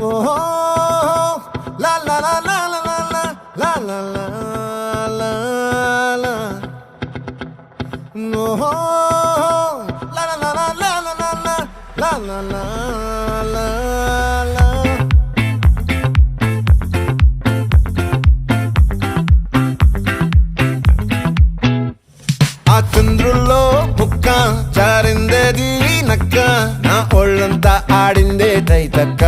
ఓహో లా లా లా లా లా లా లా లా లా లా ఓహో లా లా లా లా లా లా లా లా లా లా లా ఆ చంద్రుల్లో ముక్క జారిందేది నక్క నా ఒళ్ళంతా ఆడిందే తైతక్క